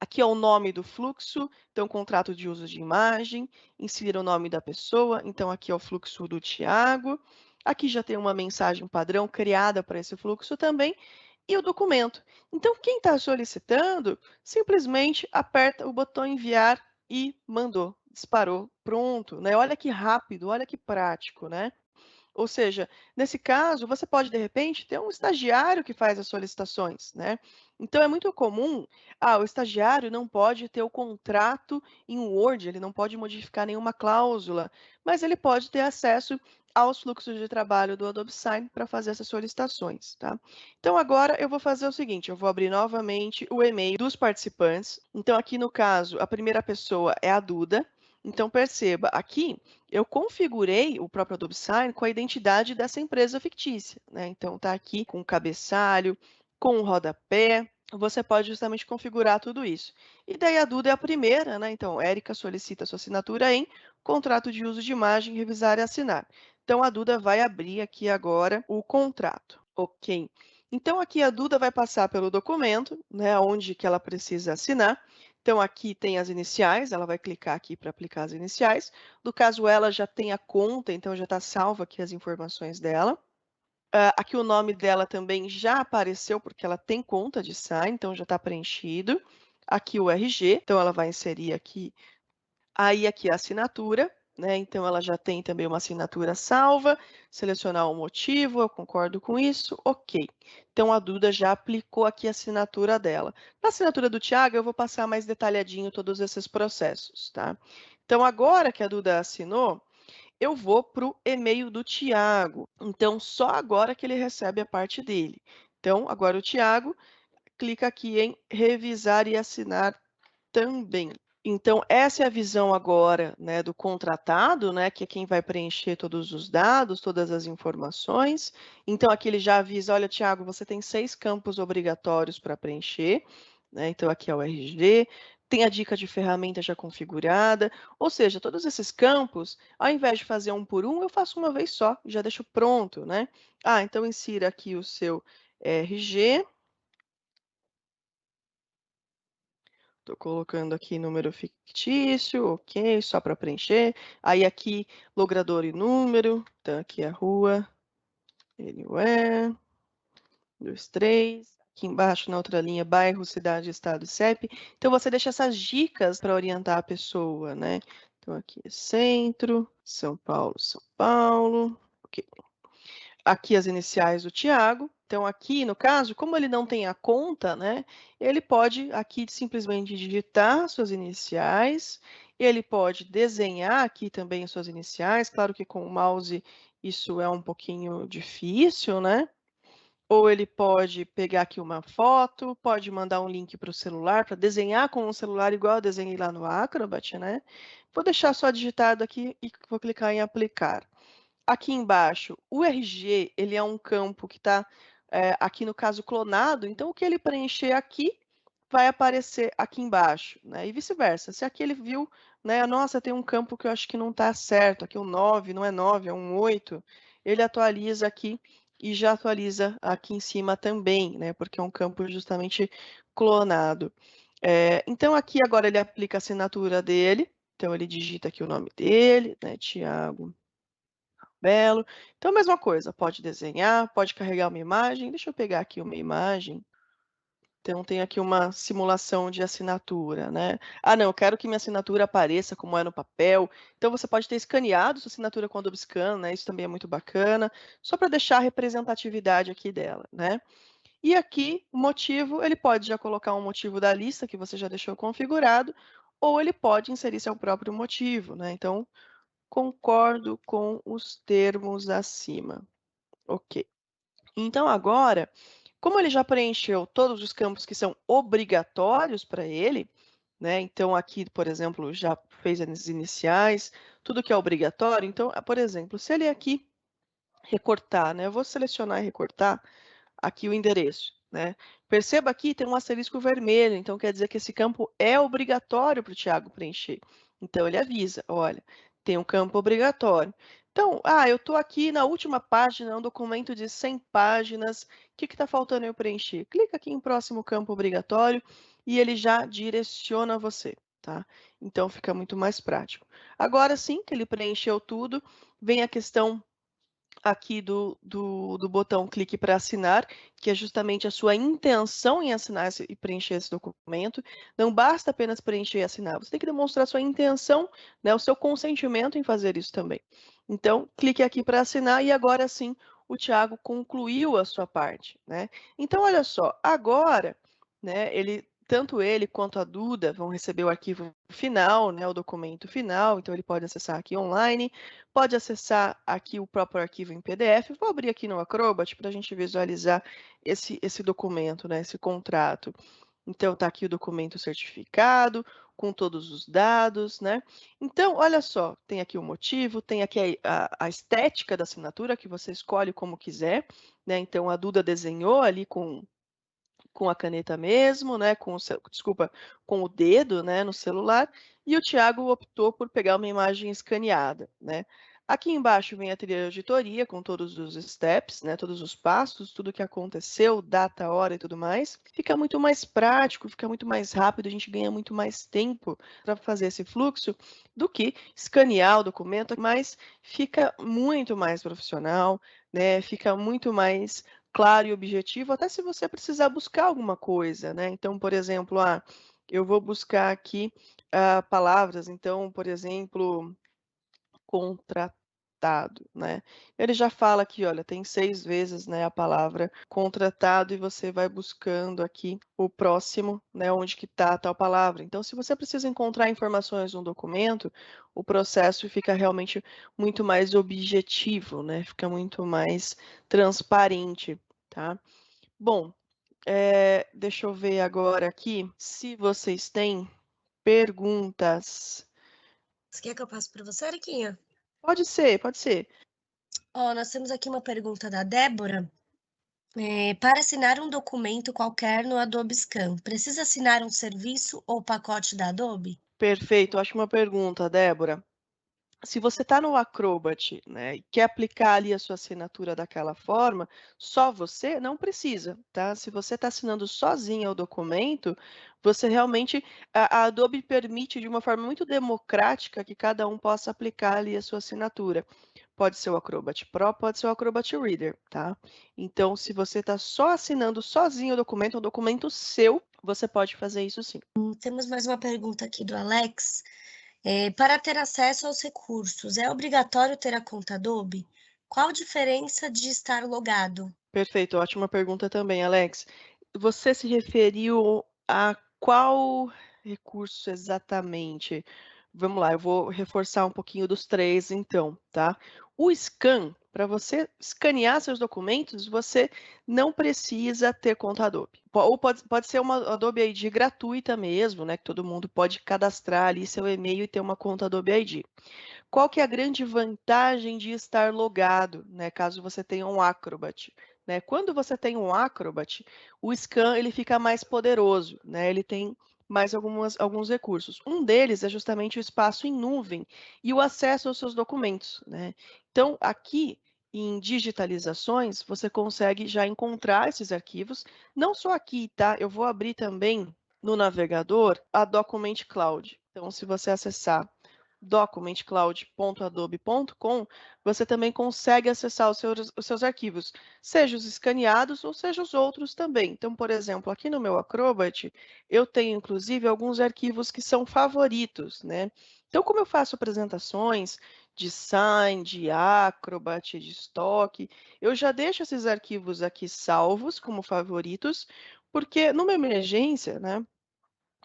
Aqui é o nome do fluxo, então contrato de uso de imagem, insira o nome da pessoa, então aqui é o fluxo do Tiago. Aqui já tem uma mensagem padrão criada para esse fluxo também, e o documento. Então, quem está solicitando, simplesmente aperta o botão enviar e mandou, disparou, pronto, né? Olha que rápido, olha que prático, né? Ou seja, nesse caso, você pode, de repente, ter um estagiário que faz as solicitações, né? Então, é muito comum, o estagiário não pode ter o contrato em Word, ele não pode modificar nenhuma cláusula, mas ele pode ter acesso aos fluxos de trabalho do Adobe Sign para fazer essas solicitações, tá? Então, agora eu vou fazer o seguinte, eu vou abrir novamente o e-mail dos participantes. Então, aqui no caso, a primeira pessoa é a Duda. Então, perceba, aqui eu configurei o próprio Adobe Sign com a identidade dessa empresa fictícia, né? Então, está aqui com o cabeçalho, com o rodapé, você pode justamente configurar tudo isso. E daí a Duda é a primeira, né? Então, Érica solicita sua assinatura em contrato de uso de imagem, revisar e assinar. Então, a Duda vai abrir aqui agora o contrato. Ok. Então, aqui a Duda vai passar pelo documento, né, onde que ela precisa assinar. Então, aqui tem as iniciais, ela vai clicar aqui para aplicar as iniciais. No caso, ela já tem a conta, então já está salva aqui as informações dela. Aqui o nome dela também já apareceu, porque ela tem conta de Sign, então já está preenchido. Aqui o RG, então ela vai inserir aqui. Aí aqui a assinatura, né? Então ela já tem também uma assinatura salva. Selecionar o motivo, eu concordo com isso, ok. Então a Duda já aplicou aqui a assinatura dela. Na assinatura do Tiago, eu vou passar mais detalhadinho todos esses processos, tá? Então agora que a Duda assinou, eu vou para o e-mail do Tiago. Então, só agora que ele recebe a parte dele. Então, agora o Tiago clica aqui em revisar e assinar também. Então, essa é a visão agora, né, do contratado, né, que é quem vai preencher todos os dados, todas as informações. Então, aqui ele já avisa, olha, Tiago, você tem 6 campos obrigatórios para preencher, né, então aqui é o RG, tem a dica de ferramenta já configurada, ou seja, todos esses campos, ao invés de fazer um por um, eu faço uma vez só, já deixo pronto, né? Ah, então insira aqui o seu RG, estou colocando aqui número fictício, ok, só para preencher. Aí aqui, logrador e número, então aqui é a rua, anywhere, 2, 3. Aqui embaixo, na outra linha, bairro, cidade, estado e CEP. Então, você deixa essas dicas para orientar a pessoa, né? Então, aqui é centro, São Paulo, São Paulo. Ok. Aqui as iniciais do Tiago. Então, aqui, no caso, como ele não tem a conta, né, ele pode aqui simplesmente digitar suas iniciais, ele pode desenhar aqui também as suas iniciais, claro que com o mouse isso é um pouquinho difícil, né? Ou ele pode pegar aqui uma foto, pode mandar um link para o celular, para desenhar com o celular, igual eu desenhei lá no Acrobat, né? Vou deixar só digitado aqui e vou clicar em aplicar. Aqui embaixo, o RG, ele é um campo que está, aqui no caso, clonado, então o que ele preencher aqui vai aparecer aqui embaixo, né? E vice-versa. Se aqui ele viu, né, nossa, tem um campo que eu acho que não está certo, aqui um 9, não é 9, é um 8, ele atualiza aqui e já atualiza aqui em cima também, né? Porque é um campo justamente clonado. Então, aqui agora ele aplica a assinatura dele, então ele digita aqui o nome dele, né, Tiago Belo. Então, a mesma coisa, pode desenhar, pode carregar uma imagem. Deixa eu pegar aqui uma imagem. Então, tem aqui uma simulação de assinatura, né? Ah, não, eu quero que minha assinatura apareça como é no papel. Então, você pode ter escaneado sua assinatura com o Adobe Scan, né? Isso também é muito bacana, só para deixar a representatividade aqui dela, né? E aqui, o motivo, ele pode já colocar um motivo da lista que você já deixou configurado, ou ele pode inserir seu próprio motivo, né? Então, concordo com os termos acima. Ok. Então, agora, como ele já preencheu todos os campos que são obrigatórios para ele, né? Então, aqui, por exemplo, já fez as iniciais, tudo que é obrigatório. Então, por exemplo, se ele aqui recortar, né? Eu vou selecionar e recortar aqui o endereço, né? Perceba aqui, tem um asterisco vermelho, então quer dizer que esse campo é obrigatório para o Tiago preencher. Então, ele avisa, olha, tem um campo obrigatório. Então, eu estou aqui na última página, um documento de 100 páginas, o que está faltando eu preencher? Clica aqui em próximo campo obrigatório e ele já direciona você, tá? Então, fica muito mais prático. Agora sim, que ele preencheu tudo, vem a questão aqui do botão clique para assinar, que é justamente a sua intenção em assinar e preencher esse documento. Não basta apenas preencher e assinar, você tem que demonstrar sua intenção, né, o seu consentimento em fazer isso também. Então, clique aqui para assinar e agora sim o Tiago concluiu a sua parte, né? Então, olha só, agora, né, tanto ele quanto a Duda vão receber o arquivo final, né, o documento final, então ele pode acessar aqui online, pode acessar aqui o próprio arquivo em PDF. Vou abrir aqui no Acrobat para a gente visualizar esse documento, né, esse contrato. Então, está aqui o documento certificado, com todos os dados, né? Então, olha só, tem aqui o motivo, tem aqui a estética da assinatura, que você escolhe como quiser, né? Então, a Duda desenhou ali com a caneta mesmo, né, desculpa, com o dedo, né, no celular, e o Tiago optou por pegar uma imagem escaneada, né. Aqui embaixo vem a trilha de auditoria com todos os steps, né, todos os passos, tudo que aconteceu, data, hora e tudo mais. Fica muito mais prático, fica muito mais rápido, a gente ganha muito mais tempo para fazer esse fluxo do que escanear o documento, mas fica muito mais profissional, né, fica muito mais claro e objetivo, até se você precisar buscar alguma coisa, né? Então, por exemplo, eu vou buscar aqui palavras, então, por exemplo, contratado, né? Ele já fala aqui, olha, tem 6 vezes, né, a palavra contratado e você vai buscando aqui o próximo, né, onde que está a tal palavra. Então, se você precisa encontrar informações num documento, o processo fica realmente muito mais objetivo, né? Fica muito mais transparente, tá? Bom, Deixa eu ver agora aqui se vocês têm perguntas. Você quer que eu passe para você, Ariquinha? Pode ser, pode ser. Ó, nós temos aqui uma pergunta da Débora. Para assinar um documento qualquer no Adobe Scan, precisa assinar um serviço ou pacote da Adobe? Perfeito, ótima pergunta, Débora. Se você está no Acrobat, né, e quer aplicar ali a sua assinatura daquela forma, só você não precisa, tá? Se você está assinando sozinha o documento, você realmente a Adobe permite de uma forma muito democrática que cada um possa aplicar ali a sua assinatura. Pode ser o Acrobat Pro, pode ser o Acrobat Reader, tá? Então, se você está só assinando sozinho o documento, é um documento seu, você pode fazer isso sim. Temos mais uma pergunta aqui do Alex. Para ter acesso aos recursos, é obrigatório ter a conta Adobe? Qual a diferença de estar logado? Perfeito, ótima pergunta também, Alex. Você se referiu a qual recurso exatamente? Vamos lá, eu vou reforçar um pouquinho dos três, então, tá? O scan, para você escanear seus documentos, você não precisa ter conta Adobe. Ou pode ser uma Adobe ID gratuita mesmo, né? Que todo mundo pode cadastrar ali seu e-mail e ter uma conta Adobe ID. Qual que é a grande vantagem de estar logado, né, caso você tenha um Acrobat? Né? Quando você tem um Acrobat, o Scan ele fica mais poderoso, né? Ele tem mais alguns recursos. Um deles é justamente o espaço em nuvem e o acesso aos seus documentos, né? Então, aqui em digitalizações, você consegue já encontrar esses arquivos, não só aqui, tá? Eu vou abrir também no navegador a Document Cloud. Então, se você acessar documentcloud.adobe.com, você também consegue acessar os seus arquivos, seja os escaneados ou seja os outros também. Então, por exemplo, aqui no meu Acrobat, eu tenho inclusive alguns arquivos que são favoritos, né? Então, como eu faço apresentações de Sign, de Acrobat, de estoque, eu já deixo esses arquivos aqui salvos como favoritos, porque numa emergência, né?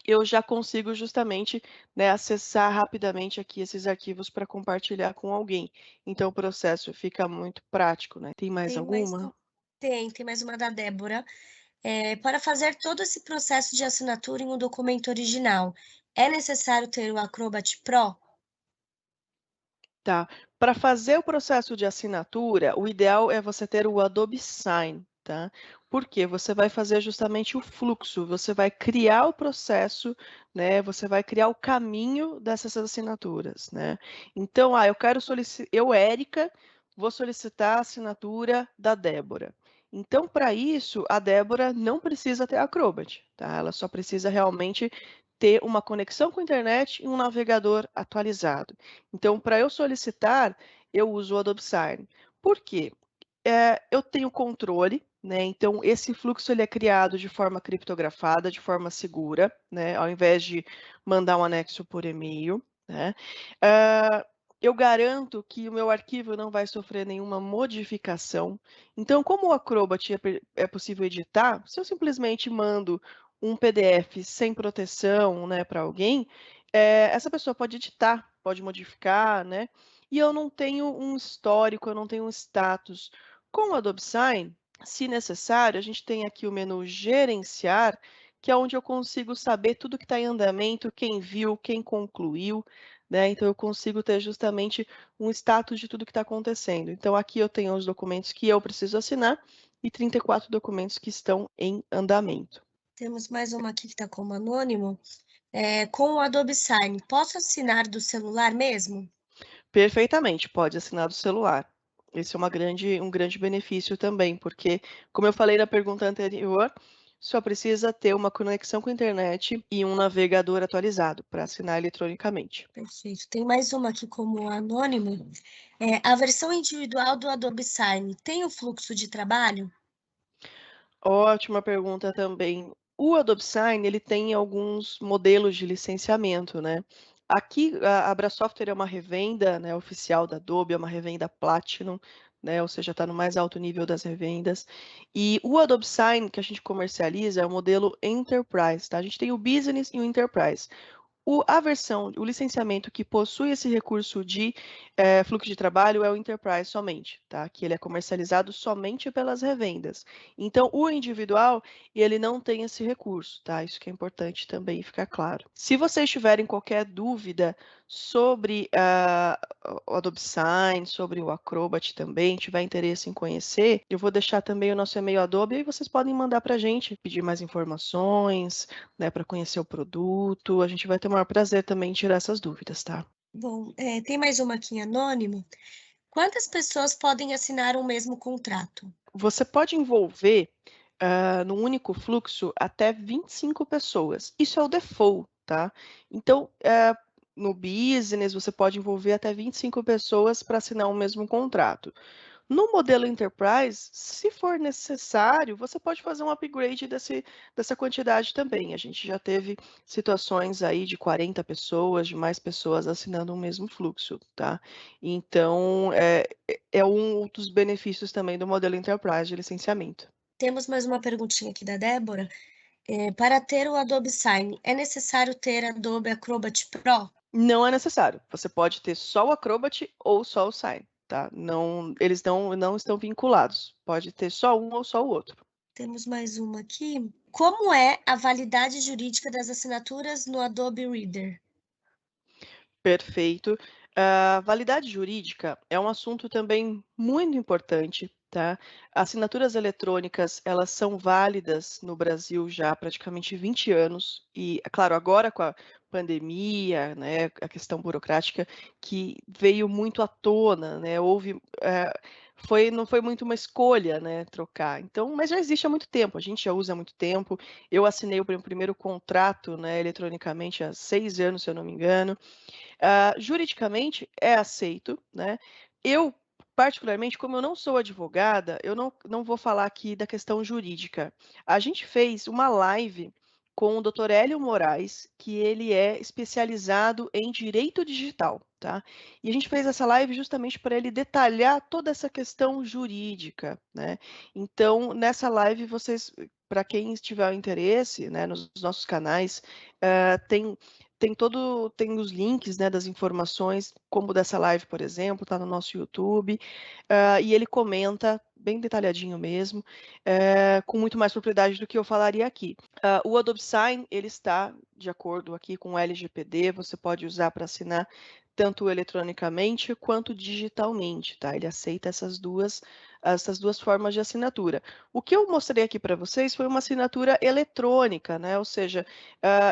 Eu já consigo justamente, né, acessar rapidamente aqui esses arquivos para compartilhar com alguém. Então o processo fica muito prático, né. Tem mais Tem mais alguma? tem mais uma da Débora. Para fazer todo esse processo de assinatura em um documento original, é necessário ter o Acrobat Pro? Tá. Para fazer o processo de assinatura, o ideal é você ter o Adobe Sign, tá? Porque você vai fazer justamente o fluxo, você vai criar o processo, né? Você vai criar o caminho dessas assinaturas, né? Então, eu quero solicitar, eu, Érica, vou solicitar a assinatura da Débora. Então, para isso, a Débora não precisa ter Acrobat, tá? Ela só precisa realmente ter uma conexão com a internet e um navegador atualizado. Então, para eu solicitar, eu uso o Adobe Sign. Por quê? Eu tenho controle, né? Então, esse fluxo ele é criado de forma criptografada, de forma segura, né? Ao invés de mandar um anexo por e-mail, né? Eu garanto que o meu arquivo não vai sofrer nenhuma modificação. Então, como o Acrobat é possível editar, se eu simplesmente mando um PDF sem proteção, né, para alguém, essa pessoa pode editar, pode modificar, né? E eu não tenho um histórico, eu não tenho um status. Com o Adobe Sign, se necessário, a gente tem aqui o menu Gerenciar, que é onde eu consigo saber tudo que está em andamento, quem viu, quem concluiu, né? Então, eu consigo ter justamente um status de tudo que está acontecendo. Então, aqui eu tenho os documentos que eu preciso assinar e 34 documentos que estão em andamento. Temos mais uma aqui que está como anônimo. Com o Adobe Sign, posso assinar do celular mesmo? Perfeitamente, pode assinar do celular. Esse é um grande benefício também, porque, como eu falei na pergunta anterior, só precisa ter uma conexão com a internet e um navegador atualizado para assinar eletronicamente. Perfeito. Tem mais uma aqui como anônimo. A versão individual do Adobe Sign tem o fluxo de trabalho? Ótima pergunta também. O Adobe Sign, ele tem alguns modelos de licenciamento, né? Aqui, a Abra Software é uma revenda, né, oficial da Adobe, é uma revenda Platinum, né, ou seja, está no mais alto nível das revendas. E o Adobe Sign que a gente comercializa é o modelo Enterprise, tá? A gente tem o Business e o Enterprise. A versão, o licenciamento que possui esse recurso de fluxo de trabalho é o Enterprise somente, tá? Que ele é comercializado somente pelas revendas. Então, o individual, ele não tem esse recurso, tá? Isso que é importante também ficar claro. Se vocês tiverem qualquer dúvida sobre o Adobe Sign, sobre o Acrobat também, tiver interesse em conhecer, eu vou deixar também o nosso e-mail Adobe e aí vocês podem mandar para a gente, pedir mais informações, né, para conhecer o produto. A gente vai ter o maior prazer também em tirar essas dúvidas, tá? Bom, tem mais uma aqui anônimo. Quantas pessoas podem assinar o mesmo contrato? Você pode envolver num único fluxo até 25 pessoas. Isso é o default, tá? Então, no business, você pode envolver até 25 pessoas para assinar o mesmo contrato. No modelo Enterprise, se for necessário, você pode fazer um upgrade dessa quantidade também. A gente já teve situações aí de 40 pessoas, de mais pessoas assinando o mesmo fluxo, tá? Então, é um dos benefícios também do modelo Enterprise de licenciamento. Temos mais uma perguntinha aqui da Débora. Para ter o Adobe Sign, é necessário ter Adobe Acrobat Pro? Não é necessário. Você pode ter só o Acrobat ou só o Sign, tá? Não, eles não estão vinculados. Pode ter só um ou só o outro. Temos mais uma aqui. Como é a validade jurídica das assinaturas no Adobe Reader? Perfeito. A validade jurídica é um assunto também muito importante, tá? Assinaturas eletrônicas, elas são válidas no Brasil já há praticamente 20 anos e, é claro, agora com a pandemia, né, a questão burocrática que veio muito à tona, né, não foi muito uma escolha, né, trocar. Então, mas já existe há muito tempo, a gente já usa há muito tempo. Eu assinei o meu primeiro contrato, né, eletronicamente há 6 anos, se eu não me engano. Juridicamente é aceito, né? Eu, particularmente, como eu não sou advogada, eu não vou falar aqui da questão jurídica. A gente fez uma live com o Dr. Hélio Moraes, que ele é especializado em direito digital, tá? E a gente fez essa live justamente para ele detalhar toda essa questão jurídica, né? Então, nessa live, vocês, para quem tiver interesse, né, nos nossos canais, tem os links, né, das informações, como dessa live, por exemplo, está no nosso YouTube, e ele comenta bem detalhadinho mesmo, com muito mais propriedade do que eu falaria aqui. O Adobe Sign, ele está de acordo aqui com o LGPD, você pode usar para assinar tanto eletronicamente quanto digitalmente, tá? Ele aceita essas duas formas de assinatura. O que eu mostrei aqui para vocês foi uma assinatura eletrônica, né? Ou seja,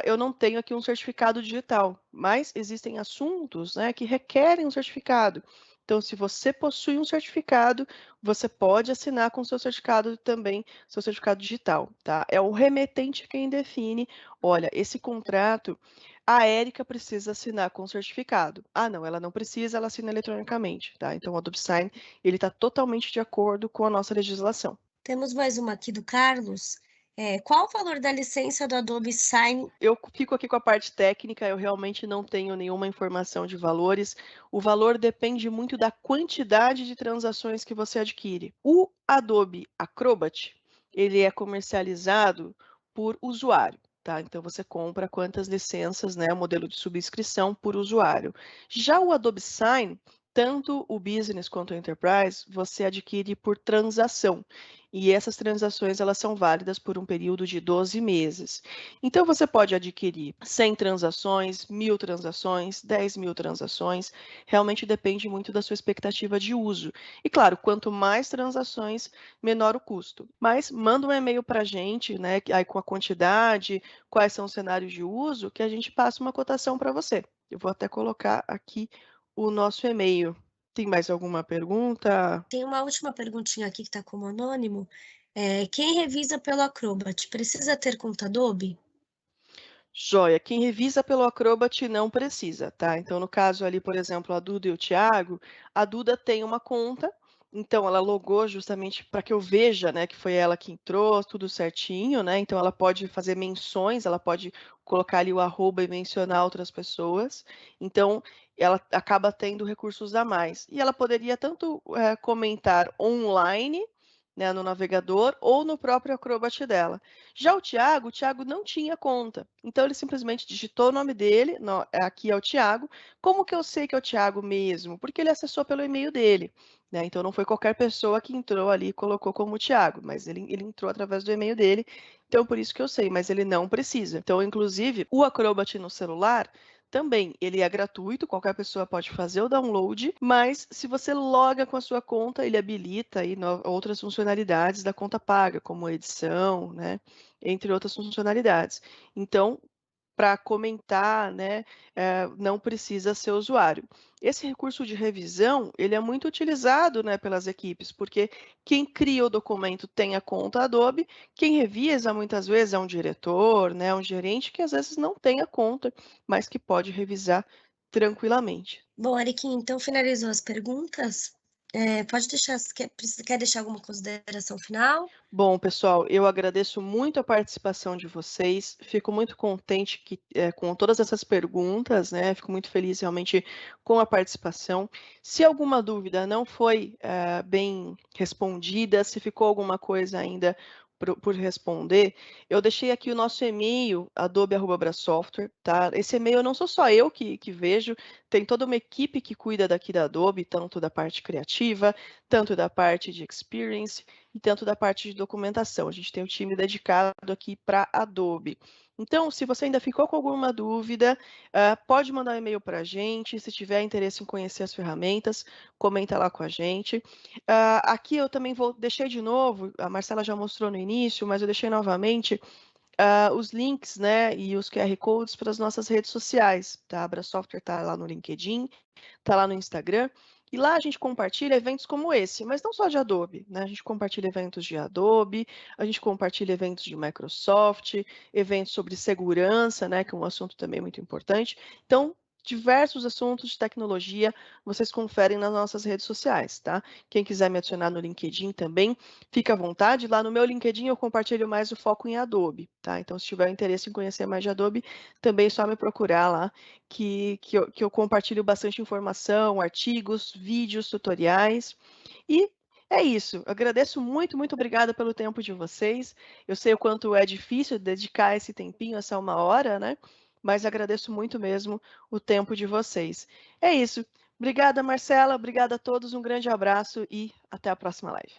eu não tenho aqui um certificado digital, mas existem assuntos, né, que requerem um certificado. Então, se você possui um certificado, você pode assinar com seu certificado também, seu certificado digital, tá? É o remetente quem define, olha, esse contrato, a Érica precisa assinar com certificado. Ah, não, ela não precisa, ela assina eletronicamente, tá? Então, o Adobe Sign, ele está totalmente de acordo com a nossa legislação. Temos mais uma aqui do Carlos. Qual o valor da licença do Adobe Sign? Eu fico aqui com a parte técnica, eu realmente não tenho nenhuma informação de valores. O valor depende muito da quantidade de transações que você adquire. O Adobe Acrobat, ele é comercializado por usuário, tá? Então você compra quantas licenças, né, o modelo de subscrição por usuário. Já o Adobe Sign, tanto o Business quanto o Enterprise, você adquire por transação. E essas transações elas são válidas por um período de 12 meses. Então, você pode adquirir 100 transações, 1.000 transações, 10.000 transações, realmente depende muito da sua expectativa de uso. E, claro, quanto mais transações, menor o custo. Mas manda um e-mail para a gente, né, aí com a quantidade, quais são os cenários de uso, que a gente passa uma cotação para você. Eu vou até colocar aqui o nosso e-mail. Tem mais alguma pergunta? Tem uma última perguntinha aqui que está como anônimo. Quem revisa pelo Acrobat precisa ter conta Adobe? Joia. Quem revisa pelo Acrobat não precisa, tá? Então, no caso ali, por exemplo, a Duda e o Thiago, a Duda tem uma conta, então ela logou justamente para que eu veja, né, que foi ela que entrou, tudo certinho, né? Então ela pode fazer menções, ela pode colocar ali o arroba e mencionar outras pessoas. Então, ela acaba tendo recursos a mais. E ela poderia tanto comentar online né, no navegador ou no próprio Acrobat dela. Já o Thiago não tinha conta, então ele simplesmente digitou o nome dele, aqui é o Thiago. Como que eu sei que é o Thiago mesmo? Porque ele acessou pelo e-mail dele, né? Então não foi qualquer pessoa que entrou ali e colocou como Thiago, mas ele entrou através do e-mail dele, então por isso que eu sei, mas ele não precisa. Então, inclusive, o Acrobat no celular também, ele é gratuito, qualquer pessoa pode fazer o download, mas se você loga com a sua conta, ele habilita aí outras funcionalidades da conta paga, como edição, né, entre outras funcionalidades. Então, para comentar, né, não precisa ser usuário. Esse recurso de revisão, ele é muito utilizado, né, pelas equipes, porque quem cria o documento tem a conta Adobe, quem revisa muitas vezes é um diretor, né, um gerente que às vezes não tem a conta, mas que pode revisar tranquilamente. Bom, Ariquinha, então finalizou as perguntas. Pode deixar, quer deixar alguma consideração final? Bom, pessoal, eu agradeço muito a participação de vocês. Fico muito contente com todas essas perguntas, né? Fico muito feliz realmente com a participação. Se alguma dúvida não foi bem respondida, se ficou alguma coisa ainda por responder, eu deixei aqui o nosso e-mail, adobe@brasoftware, tá? Esse e-mail não sou só eu que vejo, tem toda uma equipe que cuida daqui da Adobe, tanto da parte criativa, tanto da parte de experience e tanto da parte de documentação. A gente tem um time dedicado aqui para Adobe. Então, se você ainda ficou com alguma dúvida, pode mandar um e-mail para a gente. Se tiver interesse em conhecer as ferramentas, comenta lá com a gente. Aqui eu também deixei de novo, a Marcela já mostrou no início, mas eu deixei novamente os links, né, e os QR Codes para as nossas redes sociais. Tá? A Abra Software está lá no LinkedIn, está lá no Instagram, e lá a gente compartilha eventos como esse, mas não só de Adobe, né? A gente compartilha eventos de Adobe, a gente compartilha eventos de Microsoft, eventos sobre segurança, né, que é um assunto também muito importante. Então, diversos assuntos de tecnologia vocês conferem nas nossas redes sociais, tá? Quem quiser me adicionar no LinkedIn também, fica à vontade. Lá no meu LinkedIn eu compartilho mais o foco em Adobe, tá? Então, se tiver interesse em conhecer mais de Adobe, também é só me procurar lá, que eu compartilho bastante informação, artigos, vídeos, tutoriais. E é isso. Agradeço muito, muito obrigada pelo tempo de vocês. Eu sei o quanto é difícil dedicar esse tempinho, essa 1 hora, né? Mas agradeço muito mesmo o tempo de vocês. É isso. Obrigada, Marcela. Obrigada a todos. Um grande abraço e até a próxima live.